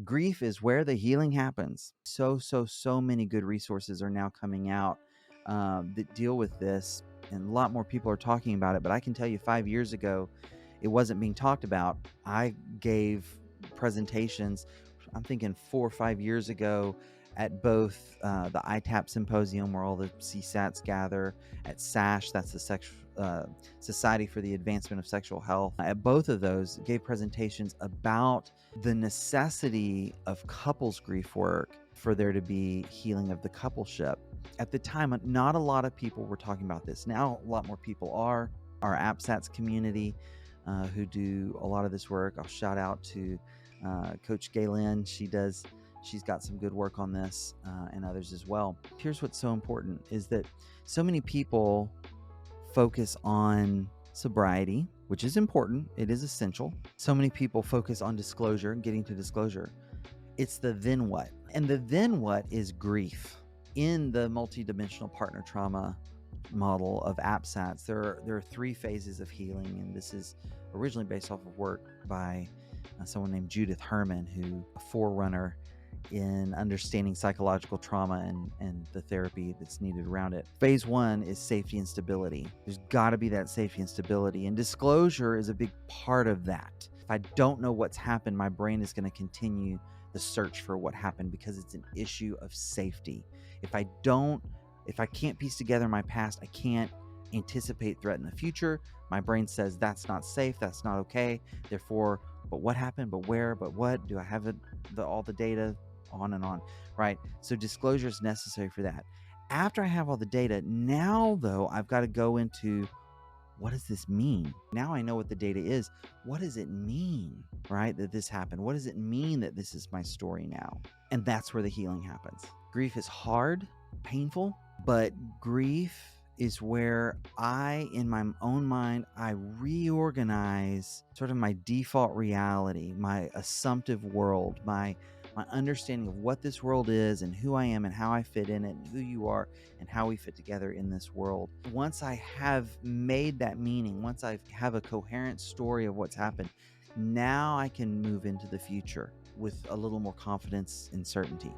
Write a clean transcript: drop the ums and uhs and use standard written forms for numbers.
Grief is where the healing happens. So many good resources are now coming out that deal with this, and a lot more people are talking about it. But I can tell you 5 years ago, it wasn't being talked about. I gave presentations, I'm thinking 4 or 5 years ago, at both the ITAP symposium where all the CSATs gather, at SASH, that's the Society for the Advancement of Sexual Health. At both of those, gave presentations about the necessity of couples grief work for there to be healing of the coupleship. At the time, not a lot of people were talking about this. Now, a lot more people are. Our APSATS community who do a lot of this work. I'll shout out to Coach Galen. She's got some good work on this, and others as well. Here's what's so important is that so many people focus on sobriety, which is important. It is essential. So many people focus on disclosure and getting to disclosure. It's the then what. And the then what is grief. In the multidimensional partner trauma model of APSATS, there are 3 phases of healing, and this is originally based off of work by someone named Judith Herman, who a forerunner in understanding psychological trauma and the therapy that's needed around it. Phase 1 is safety and stability. There's got to be that safety and stability, and disclosure is a big part of that. If I don't know what's happened, my brain is going to continue the search for what happened because it's an issue of safety. If I can't piece together my past, I can't anticipate threat in the future. My brain says that's not safe, that's not okay. Therefore, but what happened, but where, but what? Do I have all the data? On and on, right? So disclosure is necessary for that. After I have all the data, now though, I've got to go into, what does this mean? Now I know what the data is. What does it mean, right, that this happened? What does it mean that this is my story now? And that's where the healing happens. Grief is hard, painful, but grief is where in my own mind, I reorganize sort of my default reality, my assumptive world, my understanding of what this world is and who I am and how I fit in it and who you are and how we fit together in this world. Once I have made that meaning, once I have a coherent story of what's happened, now I can move into the future with a little more confidence and certainty.